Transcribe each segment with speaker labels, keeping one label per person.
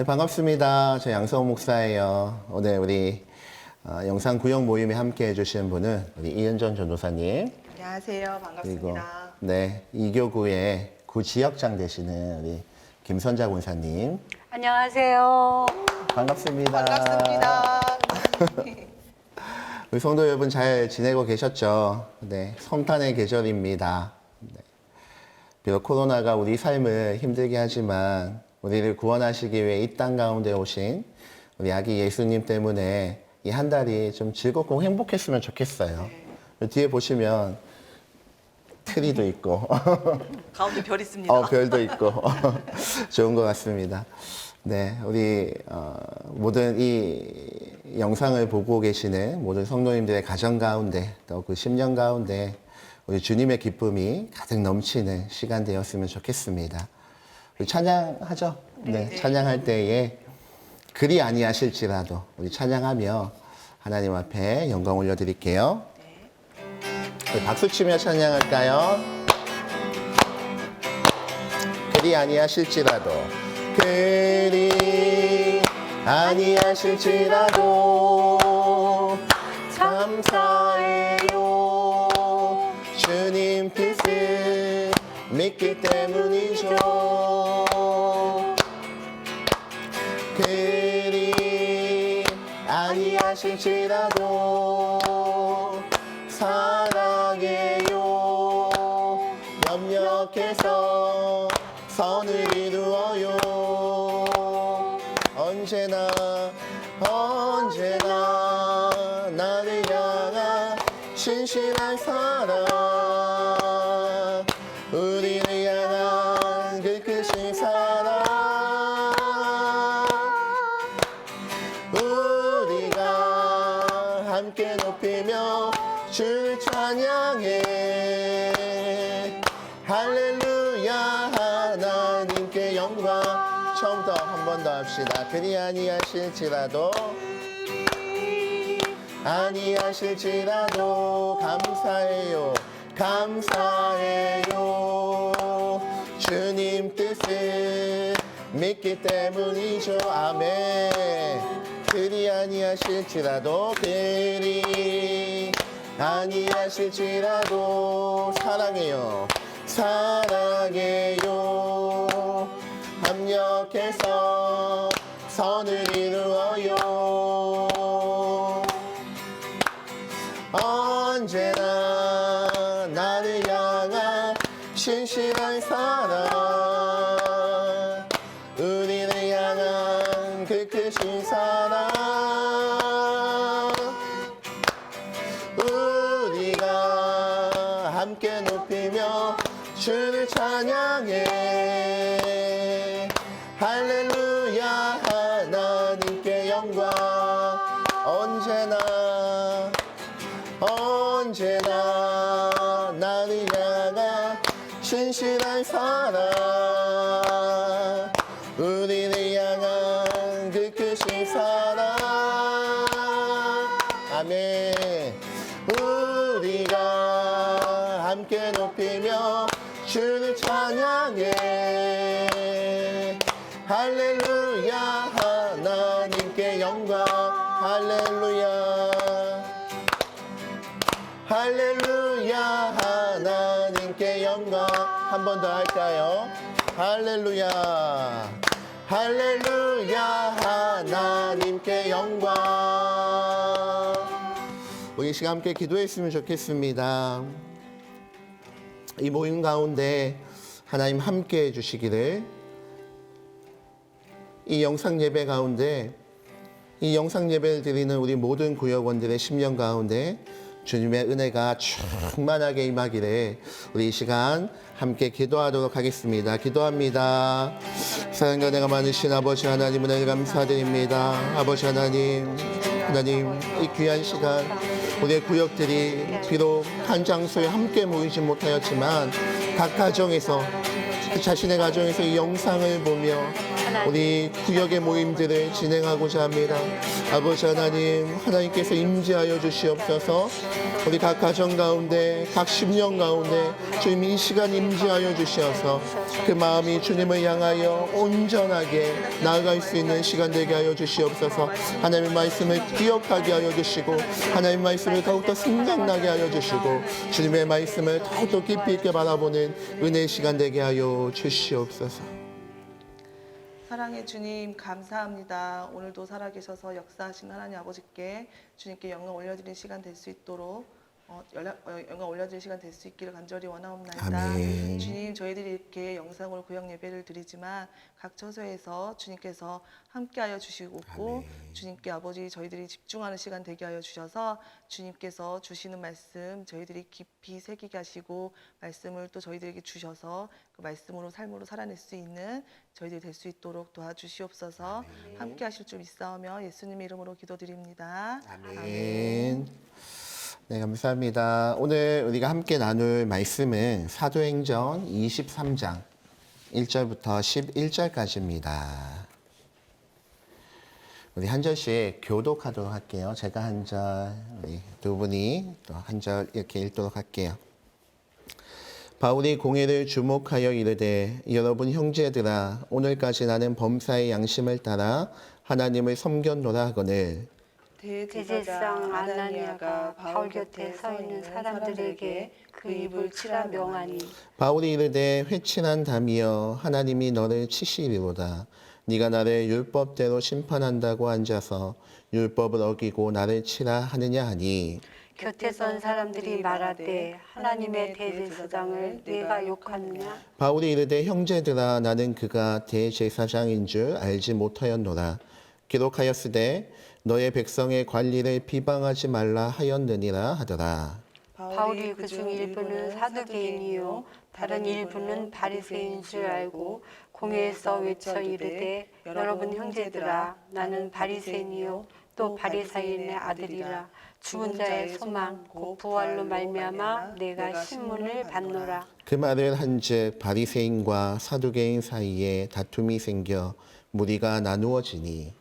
Speaker 1: 네, 반갑습니다. 저 양성호 목사예요. 오늘 우리 영상 구역 모임에 함께 해주신 분은 우리 이은전 전도사님.
Speaker 2: 안녕하세요.
Speaker 1: 그리고
Speaker 2: 반갑습니다.
Speaker 1: 네, 이교구의 구지역장 되시는 우리 김선자 권사님.
Speaker 3: 안녕하세요.
Speaker 1: 반갑습니다.
Speaker 2: 반갑습니다.
Speaker 1: 우리 성도 여러분 잘 지내고 계셨죠? 네, 성탄의 계절입니다. 네. 비록 코로나가 우리 삶을 힘들게 하지만 우리를 구원하시기 위해 이 땅 가운데 오신 우리 아기 예수님 때문에 이 한 달이 좀 즐겁고 행복했으면 좋겠어요. 뒤에 보시면 트리도 있고
Speaker 2: 가운데 별 있습니다.
Speaker 1: 별도 있고 좋은 것 같습니다. 네, 우리 모든 이 영상을 보고 계시는 모든 성도님들의 가정 가운데 또 그 심령 가운데 우리 주님의 기쁨이 가득 넘치는 시간 되었으면 좋겠습니다. 우리 찬양하죠? 네, 찬양할 때에 그리 아니하실지라도 우리 찬양하며 하나님 앞에 영광 올려드릴게요. 우리 박수 치며 찬양할까요? 그리 아니하실지라도 그리 아니하실지라도 감사해요. 주님 뜻을 믿기 때문이죠. 그리 아니하실지라도 사랑해요. 협력해서 선을 이루어요. 언제나 나를 향한 신실한 사랑, 우리를 향한 그 크신 사랑, 우리가 함께 높이며 주를 찬양해. 할렐루야. 하나님께 영광. 처음부터 한 번 더 합시다. 그리 아니하실지라도 감사해요. 주님 뜻을 믿기 때문이죠. 아멘. 그리 아니하실지라도 사랑해요. 협력해서 선을 이루어요. 언제나 나를 향한 신실한 사랑, 우리를 향한 그 크신 사랑, 우리가 함께 높이며 주를 찬양해. 할렐루야. 하나님께 영광. 언제나 나를 향한 신실한 사랑, 우리를 향한 그 크신 사랑. 아멘. 우리가 함께 높이며 주를 찬양해. 할렐루야. 하나님께 영광. 할렐루야. 하나님께 영광. 한 번 더 할까요? 할렐루야. 하나님께 영광. 우리 시간 함께 기도했으면 좋겠습니다. 이 모임 가운데 하나님 함께 해주시기를, 이 영상 예배 가운데, 이 영상 예배를 드리는 우리 모든 구역원들의 심령 가운데 주님의 은혜가 충만하게 임하기를 우리 이 시간 함께 기도하도록 하겠습니다. 기도합니다. 사랑과 은혜가 많으신 아버지 하나님, 은혜를 감사드립니다. 아버지 하나님, 이 귀한 시간 우리의 구역들이 비록 한 장소에 함께 모이지 못하였지만 각 가정에서 그 자신의 가정에서 이 영상을 보며 우리 구역의 모임들을 진행하고자 합니다. 아버지 하나님, 하나님께서 임재하여 주시옵소서. 우리 각 가정 가운데, 각 심령 가운데 주님 이 시간 임재하여 주시어서 그 마음이 주님을 향하여 온전하게 나아갈 수 있는 시간 되게 하여 주시옵소서. 하나님의 말씀을 기억하게 하여 주시고 하나님의 말씀을 더욱더 생각나게 하여 주시고 주님의 말씀을 더욱더 깊이 있게 바라보는 은혜의 시간 되게 하여 주시옵소서.
Speaker 2: 사랑의 주님 감사합니다. 오늘도 살아계셔서 역사하신 하나님 아버지께 주님께 영광 올려드리는 시간 될 수 있도록 영광 올려드리는 시간 될 수 있기를 간절히 원하옵나이다.
Speaker 1: 아멘.
Speaker 2: 주님, 저희들이 이렇게 영상으로 구역 예배를 드리지만 각 처소에서 주님께서 함께하여 주시고 주님께 아버지 저희들이 집중하는 시간 되게 하여 주셔서 주님께서 주시는 말씀 저희들이 깊이 새기게 하시고 말씀을 또 저희들에게 주셔서 그 말씀으로 삶으로 살아낼 수 있는 저희들이 될 수 있도록 도와주시옵소서. 함께 하실 줄 믿사오며 예수님의 이름으로 기도드립니다.
Speaker 1: 아멘. 네, 감사합니다. 오늘 우리가 함께 나눌 말씀은 사도행전 23장 1절부터 11절까지입니다. 우리 한 절씩 교독하도록 할게요. 제가 한 절, 우리 두 분이 또 한 절 이렇게 읽도록 할게요. 바울이 공회를 주목하여 이르되 여러분 형제들아 오늘까지 나는 범사의 양심을 따라 하나님을 섬겼노라 하거늘
Speaker 3: 대제사장 아나니아가 바울 곁에 서 있는 사람들에게 그 입을 치라 명하니
Speaker 1: 바울이 이르되 회친한 담이여 하나님이 너를 치시리로다. 네가 나를 율법대로 심판한다고 앉아서 율법을 어기고 나를 치라 하느냐 하니
Speaker 3: 곁에 선 사람들이 말하되 하나님의 대제사장을 네가 욕하느냐.
Speaker 1: 바울이 이르되 형제들아 나는 그가 대제사장인 줄 알지 못하였노라. 기록하였으되 너의 백성의 관리를 비방하지 말라 하였느니라 하더라.
Speaker 3: 바울이 그중 일부는 사두개인이요 다른 일부는 바리새인인 줄 알고 공회에서 외쳐 이르되 여러분 형제들아 나는 바리새인이요 또 바리새인의 아들이라 죽은 자의 소망 곧 부활로 말미암아 내가 신문을 받노라.
Speaker 1: 그 말을 한즉 바리새인과 사두개인 사이에 다툼이 생겨 무리가 나누어지니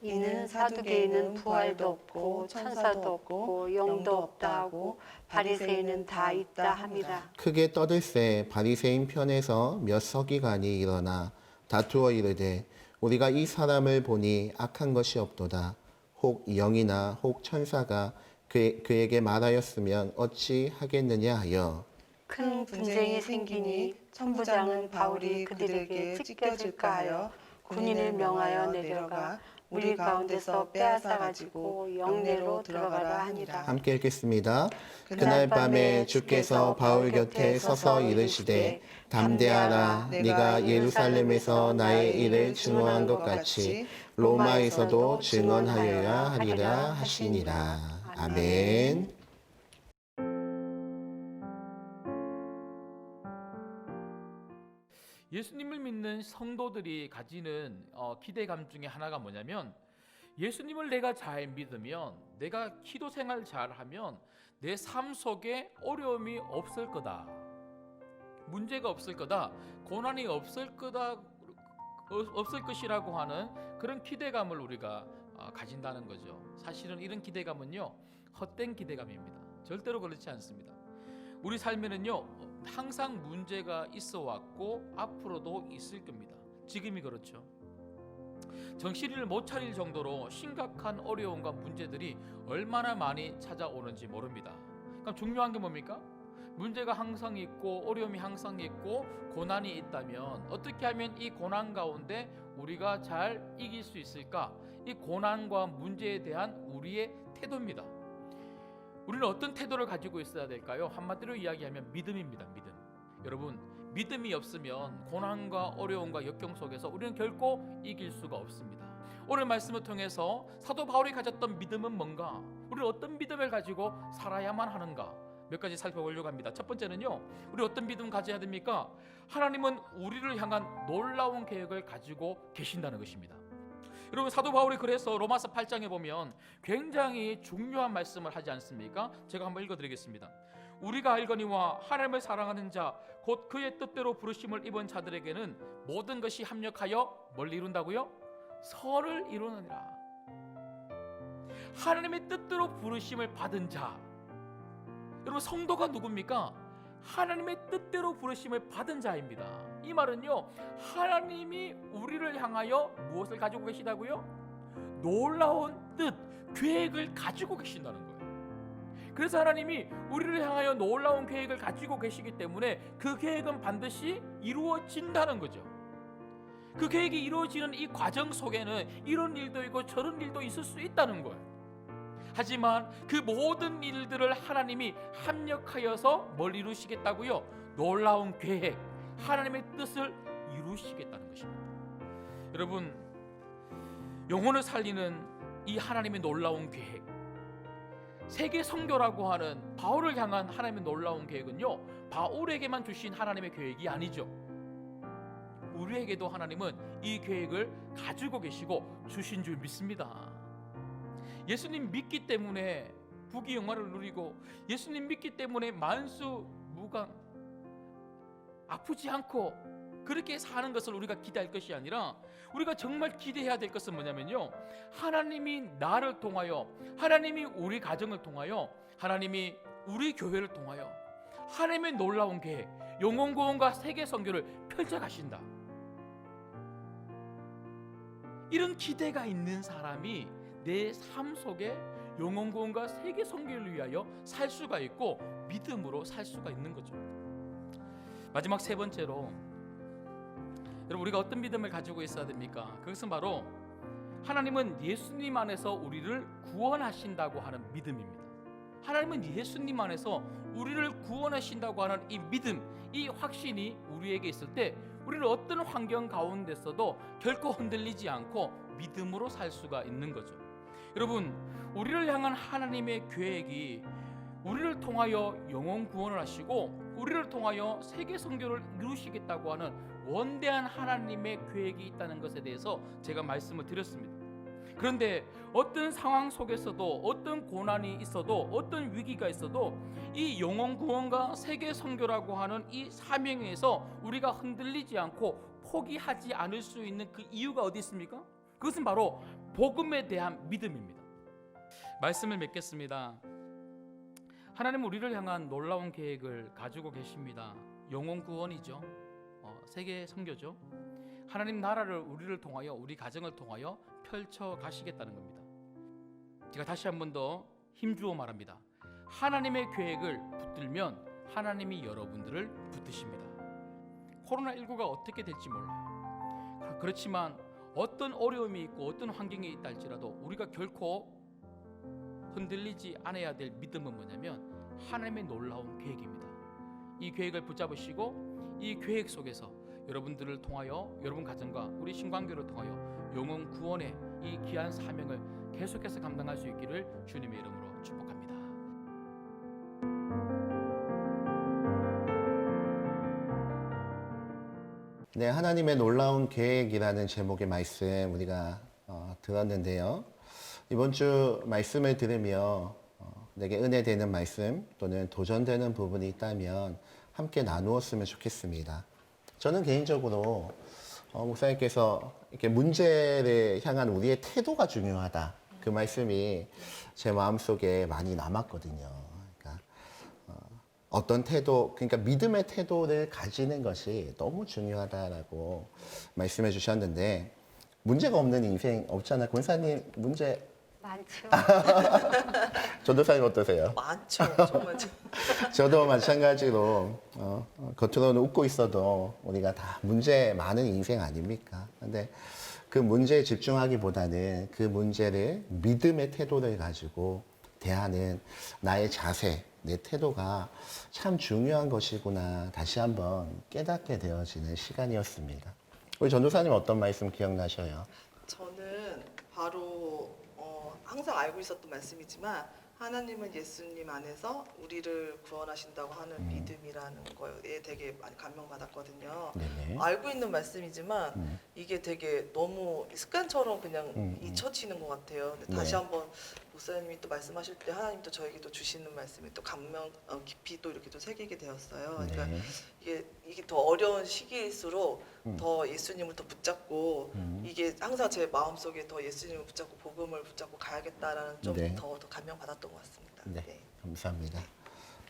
Speaker 3: 이는 사두개인은 부활도 없고 천사도 없고 영도 없다 하고 바리새인은 다 있다 함이라.
Speaker 1: 크게 떠들새 바리새인 편에서 몇 서기관이 일어나 다투어 이르되 우리가 이 사람을 보니 악한 것이 없도다. 혹 영이나 혹 천사가 그에게 말하였으면 어찌 하겠느냐 하여
Speaker 3: 큰 분쟁이 생기니 천부장은 바울이 그들에게 찢겨질까 하여 군인을 명하여 내려가 무리 가운데서 빼앗아 가지고 영내로 들어가라 하니라.
Speaker 1: 함께 읽겠습니다. 그날 밤에 주께서 바울 곁에 서서 이르시되 담대하라. 네가 예루살렘에서 나의 일을 증언한 것 같이 로마에서도 증언하여야 하리라 하시니라. 아멘.
Speaker 4: 예수님을 믿는 성도들이 가지는 기대감 중에 하나가 뭐냐면 예수님을 내가 잘 믿으면 내가 기도 생활 잘하면 내 삶 속에 어려움이 없을 거다, 문제가 없을 거다, 고난이 없을 것이라고 하는 그런 기대감을 우리가 가진다는 거죠. 사실은 이런 기대감은요 헛된 기대감입니다. 절대로 그렇지 않습니다. 우리 삶에는요 항상 문제가 있어 왔고 앞으로도 있을 겁니다. 지금이 그렇죠. 정신을 못 차릴 정도로 심각한 어려움과 문제들이 얼마나 많이 찾아오는지 모릅니다. 그럼 중요한 게 뭡니까? 문제가 항상 있고 어려움이 항상 있고 고난이 있다면 어떻게 하면 이 고난 가운데 우리가 잘 이길 수 있을까? 이 고난과 문제에 대한 우리의 태도입니다. 우리는 어떤 태도를 가지고 있어야 될까요? 한마디로 이야기하면 믿음입니다. 믿음. 여러분, 믿음이 없으면 고난과 어려움과 역경 속에서 우리는 결코 이길 수가 없습니다. 오늘 말씀을 통해서 사도 바울이 가졌던 믿음은 뭔가? 우리는 어떤 믿음을 가지고 살아야만 하는가? 몇 가지 살펴보려고 합니다. 첫 번째는요, 우리 어떤 믿음 가져야 됩니까? 하나님은 우리를 향한 놀라운 계획을 가지고 계신다는 것입니다. 여러분, 사도 바울이 그래서 로마서 8장에 보면 굉장히 중요한 말씀을 하지 않습니까? 제가 한번 읽어드리겠습니다. 우리가 알거니와 하나님을 사랑하는 자 곧 그의 뜻대로 부르심을 입은 자들에게는 모든 것이 합력하여 뭘 이룬다고요? 선을 이루느니라. 하나님의 뜻대로 부르심을 받은 자, 여러분 성도가 누굽니까? 하나님의 뜻대로 부르심을 받은 자입니다. 이 말은요, 하나님이 우리를 향하여 무엇을 가지고 계시다고요? 놀라운 뜻, 계획을 가지고 계신다는 거예요. 그래서 하나님이 우리를 향하여 놀라운 계획을 가지고 계시기 때문에 그 계획은 반드시 이루어진다는 거죠. 그 계획이 이루어지는 이 과정 속에는 이런 일도 있고 저런 일도 있을 수 있다는 거예요. 하지만 그 모든 일들을 하나님이 합력하여서 뭘 이루시겠다고요? 놀라운 계획, 하나님의 뜻을 이루시겠다는 것입니다. 여러분, 영혼을 살리는 이 하나님의 놀라운 계획, 세계 선교라고 하는 바울을 향한 하나님의 놀라운 계획은요, 바울에게만 주신 하나님의 계획이 아니죠. 우리에게도 하나님은 이 계획을 가지고 계시고 주신 줄 믿습니다. 예수님 믿기 때문에 부귀 영화를 누리고, 예수님 믿기 때문에 만수무강, 아프지 않고 그렇게 사는 것을 우리가 기대할 것이 아니라, 우리가 정말 기대해야 될 것은 뭐냐면요, 하나님이 나를 통하여, 하나님이 우리 가정을 통하여, 하나님이 우리 교회를 통하여 하나님의 놀라운 계획, 영혼 구원과 세계 선교를 펼쳐가신다. 이런 기대가 있는 사람이 내 삶 속에 영혼 구원과 세계 선교를 위하여 살 수가 있고 믿음으로 살 수가 있는 거죠. 마지막 세 번째로, 여러분, 우리가 어떤 믿음을 가지고 있어야 됩니까? 그것은 바로 하나님은 예수님 안에서 우리를 구원하신다고 하는 믿음입니다. 하나님은 예수님 안에서 우리를 구원하신다고 하는 이 믿음, 이 확신이 우리에게 있을 때 우리는 어떤 환경 가운데서도 결코 흔들리지 않고 믿음으로 살 수가 있는 거죠. 여러분, 우리를 향한 하나님의 계획이 우리를 통하여 영혼 구원을 하시고 우리를 통하여 세계 선교를 이루시겠다고 하는 원대한 하나님의 계획이 있다는 것에 대해서 제가 말씀을 드렸습니다. 그런데 어떤 상황 속에서도, 어떤 고난이 있어도, 어떤 위기가 있어도 이 영혼 구원과 세계 선교라고 하는 이 사명에서 우리가 흔들리지 않고 포기하지 않을 수 있는 그 이유가 어디 있습니까? 그것은 바로 복음에 대한 믿음입니다. 말씀을 맺겠습니다. 하나님은 우리를 향한 놀라운 계획을 가지고 계십니다. 영혼 구원이죠. 세계 선교죠. 하나님 나라를 우리를 통하여, 우리 가정을 통하여 펼쳐 가시겠다는 겁니다. 제가 다시 한 번 더 힘주어 말합니다. 하나님의 계획을 붙들면 하나님이 여러분들을 붙드십니다. 코로나19가 어떻게 될지 몰라요. 그렇지만 어떤 어려움이 있고 어떤 환경이 있다 할지라도 우리가 결코 흔들리지 않아야 될 믿음은 뭐냐면 하나님의 놀라운 계획입니다. 이 계획을 붙잡으시고 이 계획 속에서 여러분들을 통하여, 여러분 가정과 우리 신광교를 통하여 영혼 구원의 이 귀한 사명을 계속해서 감당할 수 있기를 주님의 이름으로 축복합니다.
Speaker 1: 네, 하나님의 놀라운 계획이라는 제목의 말씀 우리가 들었는데요. 이번 주 말씀을 들으며 내게 은혜되는 말씀 또는 도전되는 부분이 있다면 함께 나누었으면 좋겠습니다. 저는 개인적으로 목사님께서 이렇게 문제를 향한 우리의 태도가 중요하다, 그 말씀이 제 마음속에 많이 남았거든요. 그러니까 어떤 태도, 그러니까 믿음의 태도를 가지는 것이 너무 중요하다라고 말씀해 주셨는데, 문제가 없는 인생 없잖아요. 권사님 문제
Speaker 3: 많죠.
Speaker 1: 전도사님 어떠세요?
Speaker 2: 많죠, 정말.
Speaker 1: 저도 마찬가지로 겉으로는 웃고 있어도 우리가 다 문제 많은 인생 아닙니까? 근데 그 문제에 집중하기보다는 그 문제를 믿음의 태도를 가지고 대하는 나의 자세, 내 태도가 참 중요한 것이구나 다시 한번 깨닫게 되어지는 시간이었습니다. 우리 전도사님 어떤 말씀 기억나셔요?
Speaker 2: 저는 바로 항상 알고 있었던 말씀이지만 하나님은 예수님 안에서 우리를 구원하신다고 하는 믿음이라는 거에 되게 많이 감명받았거든요.
Speaker 1: 네네.
Speaker 2: 알고 있는 말씀이지만 이게 되게 너무 습관처럼 그냥 잊혀지는 것 같아요. 근데 다시
Speaker 1: 네.
Speaker 2: 한번 목사님이 또 말씀하실 때 하나님 또 저에게도 주시는 말씀이 또 감명 깊이 또 이렇게 또 새기게 되었어요. 그러니까
Speaker 1: 네.
Speaker 2: 이게 더 어려운 시기일수록 더 예수님을 더 붙잡고 이게 항상 제 마음속에 더 예수님을 붙잡고 복음을 붙잡고 가야겠다라는 좀
Speaker 1: 네.
Speaker 2: 더 감명 받았던 것 같습니다.
Speaker 1: 네,
Speaker 2: 네.
Speaker 1: 감사합니다.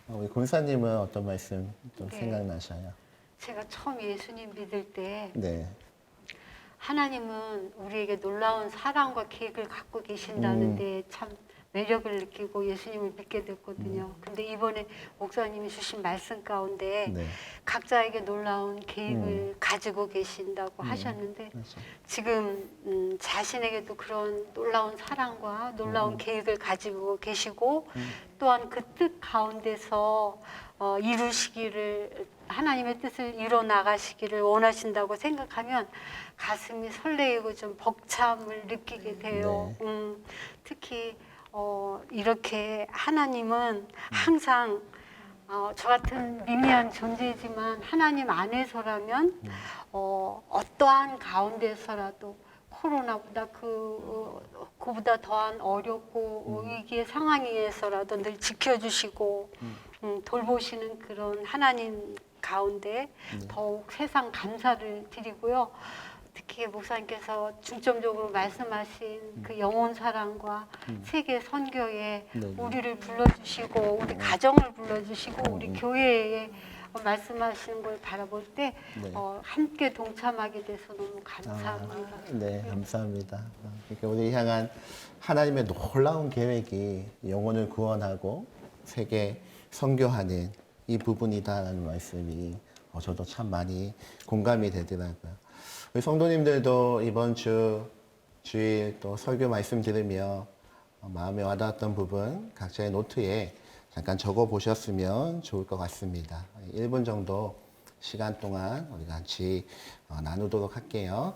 Speaker 1: 우리 권사님은 어떤 말씀 좀
Speaker 3: 네.
Speaker 1: 생각나셔요?
Speaker 3: 제가 처음 예수님 믿을 때
Speaker 1: 네.
Speaker 3: 하나님은 우리에게 놀라운 사랑과 계획을 갖고 계신다는데 참 매력을 느끼고 예수님을 믿게 됐거든요. 근데 이번에 목사님이 주신 말씀 가운데
Speaker 1: 네.
Speaker 3: 각자에게 놀라운 계획을 가지고 계신다고 하셨는데
Speaker 1: 그렇죠.
Speaker 3: 지금 자신에게도 그런 놀라운 사랑과 놀라운 계획을 가지고 계시고 또한 그 뜻 가운데서 이루시기를 하나님의 뜻을 이뤄 나가시기를 원하신다고 생각하면 가슴이 설레이고 좀 벅참을 느끼게 돼요. 특히 이렇게 하나님은 항상 저 같은 미미한 존재지만 하나님 안에서라면 어떠한 가운데서라도 코로나보다 그보다 더한 어렵고 위기의 상황에서라도 늘 지켜주시고 돌보시는 그런 하나님 가운데 더욱 세상 감사를 드리고요. 특히 목사님께서 중점적으로 말씀하신 그 영혼 사랑과 세계 선교에 우리를 불러주시고 우리 가정을 불러주시고 우리 교회에 말씀하시는 걸 바라볼 때 함께 동참하게 돼서 너무 감사합니다.
Speaker 1: 네, 감사합니다. 그러니까 우리 향한 하나님의 놀라운 계획이 영혼을 구원하고 세계 선교하는 이 부분이다라는 말씀이 저도 참 많이 공감이 되더라고요. 우리 성도님들도 이번 주일 또 설교 말씀 들으며 마음에 와닿았던 부분 각자의 노트에 잠깐 적어 보셨으면 좋을 것 같습니다. 1분 정도 시간 동안 우리 같이 나누도록 할게요.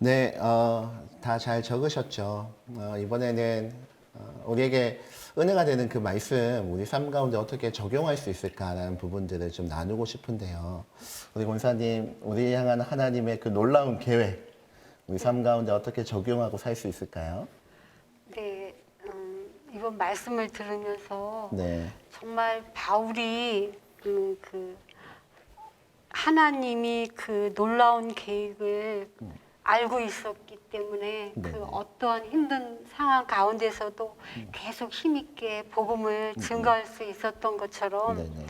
Speaker 1: 네, 다 잘 적으셨죠. 이번에는 우리에게 은혜가 되는 그 말씀, 우리 삶 가운데 어떻게 적용할 수 있을까라는 부분들을 좀 나누고 싶은데요. 우리 권사님, 우리 향한 하나님의 그 놀라운 계획, 우리 삶 가운데 어떻게 적용하고 살 수 있을까요?
Speaker 3: 네, 이번 말씀을 들으면서
Speaker 1: 네,
Speaker 3: 정말 바울이 그 하나님이 그 놀라운 계획을 알고 있었기 때문에
Speaker 1: 네네.
Speaker 3: 그 어떠한 힘든 상황 가운데서도 계속 힘있게 복음을 증거할 수 있었던 것처럼
Speaker 1: 네네.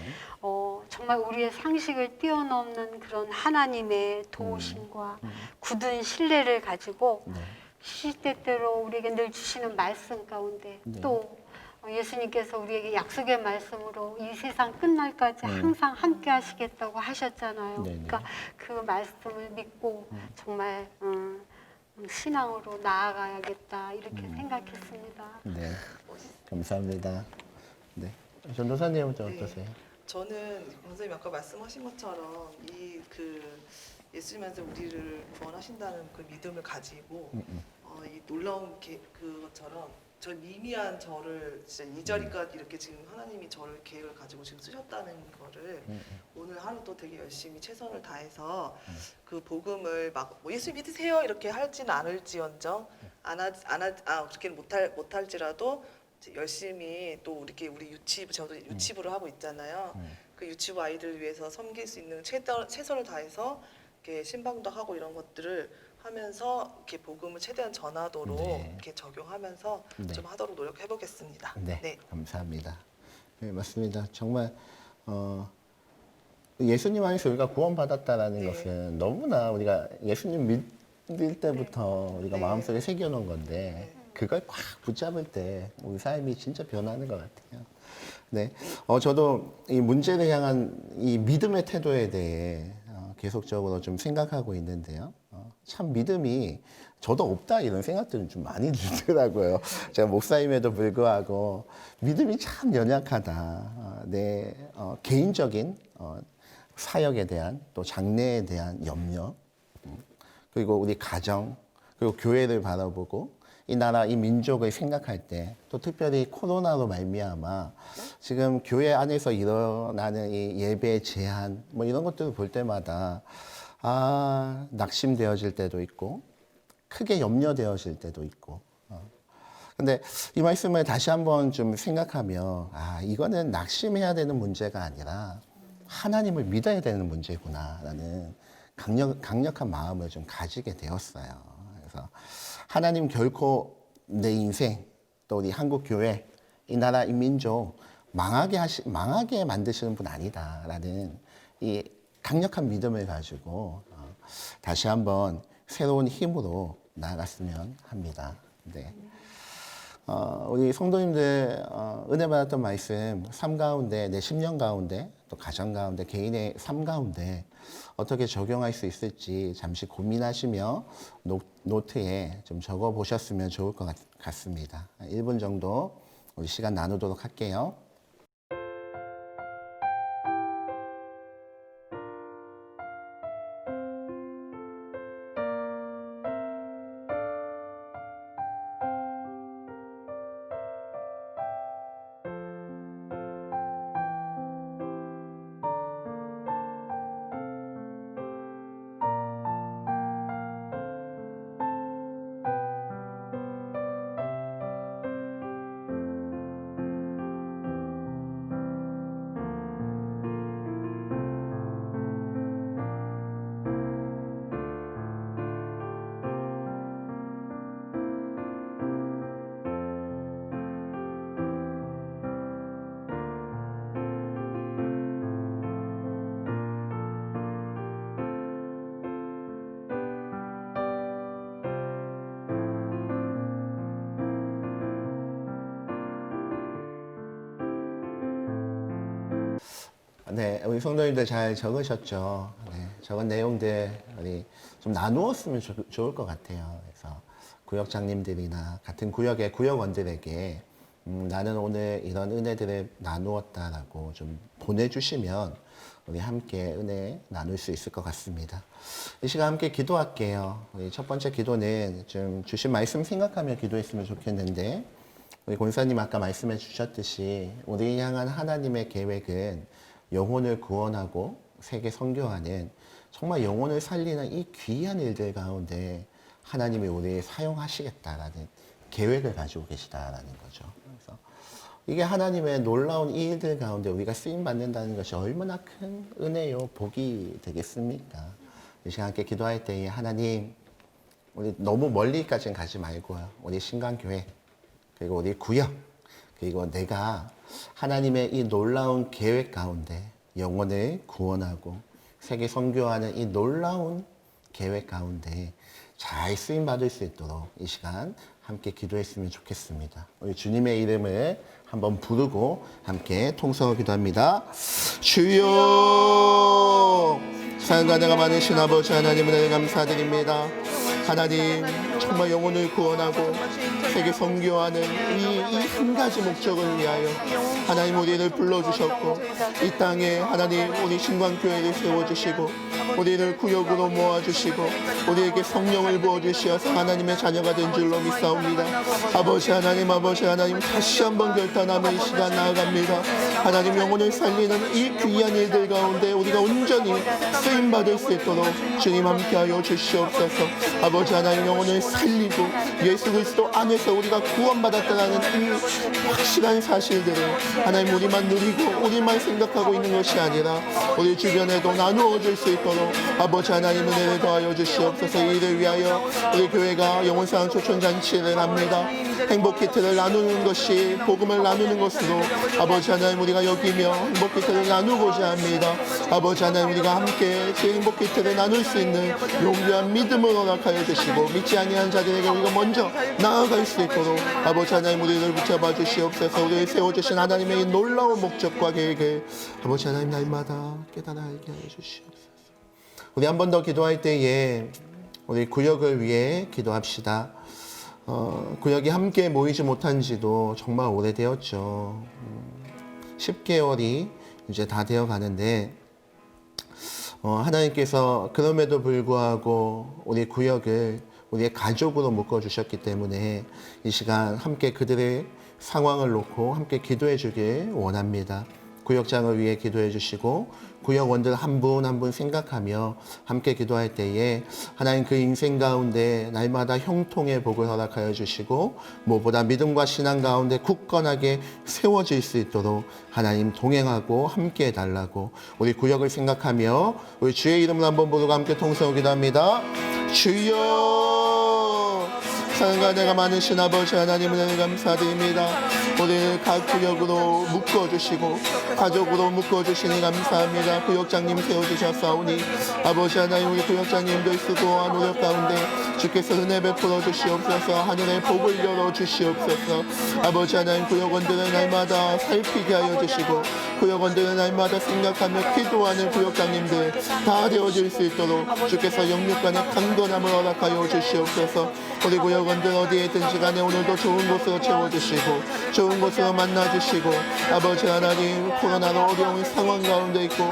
Speaker 3: 정말 우리의 상식을 뛰어넘는 그런 하나님의 도우심과 굳은 신뢰를 가지고
Speaker 1: 네.
Speaker 3: 시시때때로 우리에게 늘 주시는 말씀 가운데 또 예수님께서 우리에게 약속의 말씀으로 이 세상 끝날까지 항상 함께 하시겠다고 하셨잖아요.
Speaker 1: 네네.
Speaker 3: 그러니까 그 말씀을 믿고 정말 신앙으로 나아가야겠다 이렇게 생각했습니다.
Speaker 1: 네, 감사합니다. 네, 전도사님은 좀
Speaker 2: 네.
Speaker 1: 어떠세요?
Speaker 2: 저는 선생님 아까 말씀하신 것처럼 예수님한테 우리를 구원하신다는 그 믿음을 가지고 이 놀라운 그것처럼 저 미미한 저를 진짜 이 자리까지 이렇게 지금 하나님이 저를 계획을 가지고 지금 쓰셨다는 거를 오늘 하루도 되게 열심히 최선을 다해서 그 복음을 막 뭐 예수 믿으세요 이렇게 할지는 않을지언정 그렇게 못할지라도 열심히 또 우리 유치부 저도 유치부를 하고 있잖아요. 그 유치부 아이들을 위해서 섬길 수 있는 최선을 다해서 이렇게 신방도 하고 이런 것들을 하면서 이렇게 복음을 최대한 전하도록
Speaker 1: 네.
Speaker 2: 이렇게 적용하면서
Speaker 1: 네.
Speaker 2: 좀 하도록 노력해 보겠습니다.
Speaker 1: 네, 감사합니다. 네, 맞습니다. 정말 예수님 안에서 우리가 구원받았다라는
Speaker 2: 네.
Speaker 1: 것은 너무나 우리가 예수님 믿을 때부터 우리가
Speaker 2: 네.
Speaker 1: 마음속에 새겨놓은 건데 그걸 꽉 붙잡을 때 우리 삶이 진짜 변하는 것 같아요. 네, 저도 이 문제를 향한 이 믿음의 태도에 대해 계속적으로 좀 생각하고 있는데요. 참 믿음이 저도 없다 이런 생각들은 좀 많이 들더라고요. 제가 목사임에도 불구하고 믿음이 참 연약하다. 내 개인적인 사역에 대한 또 장래에 대한 염려, 그리고 우리 가정, 그리고 교회를 바라보고 이 나라, 이 민족을 생각할 때 또 특별히 코로나로 말미암아 지금 교회 안에서 일어나는 이 예배 제한 뭐 이런 것들을 볼 때마다 낙심되어질 때도 있고 크게 염려되어질 때도 있고 근데 이 말씀을 다시 한번 좀 생각하며 이거는 낙심해야 되는 문제가 아니라 하나님을 믿어야 되는 문제구나라는 강력한 마음을 좀 가지게 되었어요. 그래서 하나님 결코 내 인생 또 우리 한국 교회 이 나라 이 민족 망하게 만드시는 분 아니다라는 이 강력한 믿음을 가지고 다시 한번 새로운 힘으로 나아갔으면 합니다. 네. 우리 성도님들 은혜 받았던 말씀 삶 가운데 내 10년 가운데 또 가정 가운데 개인의 삶 가운데 어떻게 적용할 수 있을지 잠시 고민하시며 노트에 좀 적어 보셨으면 좋을 것 같습니다. 1분 정도 우리 시간 나누도록 할게요. 네, 우리 성도님들 잘 적으셨죠? 네, 적은 내용들 우리 좀 나누었으면 좋을 것 같아요. 그래서 구역장님들이나 같은 구역의 구역원들에게 나는 오늘 이런 은혜들을 나누었다라고 좀 보내주시면 우리 함께 은혜 나눌 수 있을 것 같습니다. 이 시간 함께 기도할게요. 우리 첫 번째 기도는 좀 주신 말씀 생각하며 기도했으면 좋겠는데 우리 권사님 아까 말씀해 주셨듯이 우리 향한 하나님의 계획은 영혼을 구원하고 세계 선교하는 정말 영혼을 살리는 이 귀한 일들 가운데 하나님이 우리를 사용하시겠다라는 계획을 가지고 계시다라는 거죠. 그래서 이게 하나님의 놀라운 이 일들 가운데 우리가 쓰임 받는다는 것이 얼마나 큰 은혜요 복이 되겠습니까? 이 시간 함께 기도할 때에 하나님 우리 너무 멀리까지는 가지 말고요. 우리 신강교회 그리고 우리 구역 그리고 내가 하나님의 이 놀라운 계획 가운데 영혼을 구원하고 세계 선교하는 이 놀라운 계획 가운데 잘 쓰임 받을 수 있도록 이 시간 함께 기도했으면 좋겠습니다. 우리 주님의 이름을 한번 부르고 함께 통성으로 기도합니다. 주여 사랑과 내가 많으신 아버지 하나님을 감사드립니다. 하나님 정말 영혼을 구원하고 세계 선교하는 이 한 가지 목적을 위하여 하나님 우리를 불러주셨고 이 땅에 하나님 우리 신광교회를 세워주시고 우리를 구역으로 모아주시고 우리에게 성령을 부어주시어서 하나님의 자녀가 된 줄로 믿사옵니다. 아버지 하나님 다시 한번 결단하며 이 시간 나아갑니다. 하나님 영혼을 살리는 이 귀한 일들 가운데 우리가 온전히 쓰임받을 수 있도록 주님 함께하여 주시옵소서. 아버지 하나님 영혼을 살리고 예수 그리스도 안에 통해서 우리가 구원받았다는 이 확실한 사실들을 하나님 우리만 누리고 우리만 생각하고 있는 것이 아니라 우리 주변에도 나누어 줄 수 있도록 아버지 하나님 은혜를 더하여 주시옵소서. 이를 위하여 우리 교회가 영혼사랑 초청잔치를 합니다. 행복키트를 나누는 것이 복음을 나누는 것으로 아버지 하나님 우리가 여기며 행복키트를 나누고자 합니다. 아버지 하나님 우리가 함께 그 행복키트를 나눌 수 있는 용기한 믿음을 허락하여 주시고 믿지 아니한 자들에게 우리가 먼저 나아갈 수 있도록 아버지 하나님 우리를 붙잡아 주시옵소서. 우리를 세워주신 하나님의 이 놀라운 목적과 계획을 아버지 하나님 날마다 깨달아 알게 하여 주시옵소서. 우리 한 번 더 기도할 때에 우리 구역을 위해 기도합시다. 구역이 함께 모이지 못한 지도 정말 오래되었죠. 10개월이 이제 다 되어 가는데 하나님께서 그럼에도 불구하고 우리 구역을 우리의 가족으로 묶어주셨기 때문에 이 시간 함께 그들의 상황을 놓고 함께 기도해 주길 원합니다. 구역장을 위해 기도해 주시고 구역원들 한 분 한 분 생각하며 함께 기도할 때에 하나님 그 인생 가운데 날마다 형통의 복을 허락하여 주시고 무엇보다 믿음과 신앙 가운데 굳건하게 세워질 수 있도록 하나님 동행하고 함께 해달라고 우리 구역을 생각하며 우리 주의 이름을 한번 부르고 함께 통성을 기도합니다. 주여 사랑과 내가 많으신 아버지 하나님 은혜를 감사드립니다. 우리를 각 구역으로 묶어주시고 가족으로 묶어주시니 감사합니다. 구역장님 세워주셨사오니 아버지 하나님 우리 구역장님들 수고한 노력 가운데 주께서 은혜 베풀어 주시옵소서. 하늘의 복을 열어 주시옵소서. 아버지 하나님 구역원들을 날마다 살피게 하여 주시고 구역원들을 날마다 생각하며 기도하는 구역장님들 다 되어질 수 있도록 주께서 영육간의 강건함을 허락하여 주시옵소서. 우리 구역원들 어디에든지 간에 오늘도 좋은 곳으로 채워주시고 좋은 곳으로 만나주시고 아버지 하나님 코로나로 어려운 상황 가운데 있고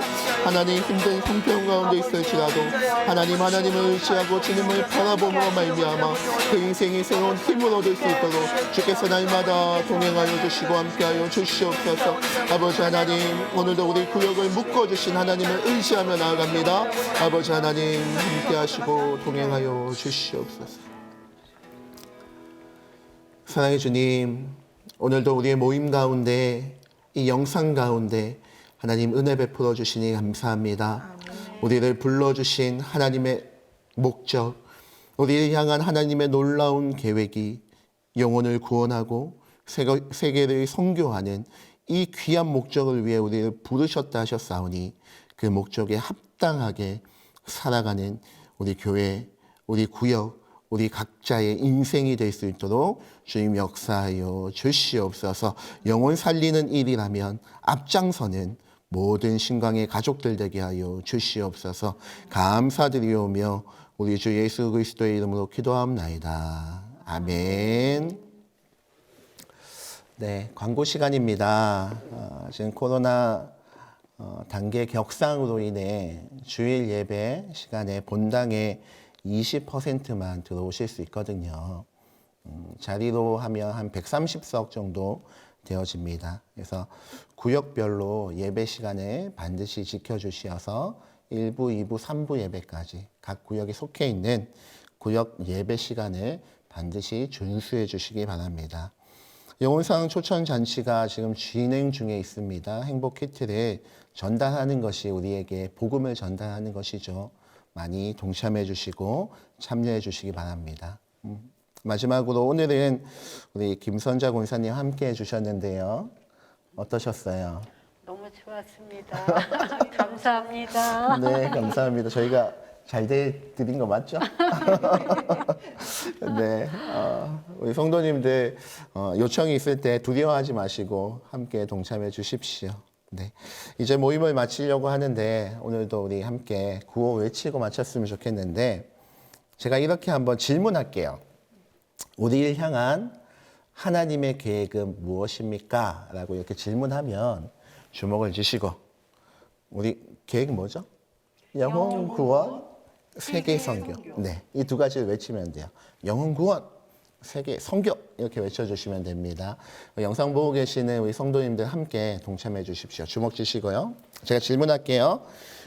Speaker 1: 하나님 힘든 형편 가운데 있을지라도 하나님을 의지하고 주님을 바라봄으로 말미암아 그 인생이 새로운 힘을 얻을 수 있도록 주께서 날마다 동행하여 주시고 함께하여 주시옵소서. 아버지 하나님 오늘도 우리 구역을 묶어주신 하나님을 의지하며 나아갑니다. 아버지 하나님 함께하시고 동행하여 주시옵소서. 사랑의 주님, 오늘도 우리의 모임 가운데 이 영상 가운데 하나님 은혜 베풀어 주시니 감사합니다. 우리를 불러주신 하나님의 목적, 우리를 향한 하나님의 놀라운 계획이 영혼을 구원하고 세계를 선교하는 이 귀한 목적을 위해 우리를 부르셨다 하셨사오니 그 목적에 합당하게 살아가는 우리 교회, 우리 구역, 우리 각자의 인생이 될 수 있도록 주님 역사하여 주시옵소서. 영혼 살리는 일이라면 앞장서는 모든 신광의 가족들 되게 하여 주시옵소서. 감사드리오며 우리 주 예수 그리스도의 이름으로 기도합나이다. 아멘. 네, 광고 시간입니다. 지금 코로나 단계 격상으로 인해 주일 예배 시간에 본당에 20%만 들어오실 수 있거든요. 자리로 하면 한 130석 정도 되어집니다. 그래서 구역별로 예배 시간을 반드시 지켜주셔서 1부, 2부, 3부 예배까지 각 구역에 속해 있는 구역 예배 시간을 반드시 준수해 주시기 바랍니다. 영혼상 초청 잔치가 지금 진행 중에 있습니다. 행복 키트를 전달하는 것이 우리에게 복음을 전달하는 것이죠. 많이 동참해 주시고 참여해 주시기 바랍니다. 마지막으로 오늘은 우리 김선자 권사님 함께 해 주셨는데요. 어떠셨어요?
Speaker 3: 너무 좋았습니다. 감사합니다.
Speaker 1: 네, 감사합니다. 저희가 잘 드린 거 맞죠? 네, 우리 성도님들 요청이 있을 때 두려워하지 마시고 함께 동참해 주십시오. 네, 이제 모임을 마치려고 하는데 오늘도 우리 함께 구호 외치고 마쳤으면 좋겠는데 제가 이렇게 한번 질문할게요. 우리를 향한 하나님의 계획은 무엇입니까? 라고 이렇게 질문하면 주목을 주시고 우리 계획은 뭐죠? 영혼 구원, 세계 선교. 네, 이 두 가지를 외치면 돼요. 영혼 구원, 세계 선교 이렇게 외쳐주시면 됩니다. 영상 보고 계시는 우리 성도님들 함께 동참해 주십시오. 주목 주시고요. 제가 질문할게요.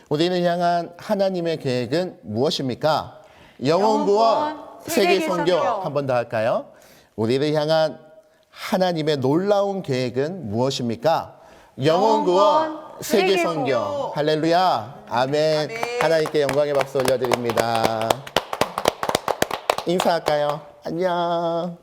Speaker 1: 우리를 향한 하나님의 계획은 무엇입니까? 영혼 구원, 세계 선교. 한 번 더 할까요? 우리를 향한 하나님의 놀라운 계획은 무엇입니까? 영혼 구원, 세계 선교. 할렐루야. 아멘. 하나님께 영광의 박수 올려드립니다. 인사할까요? 안녕.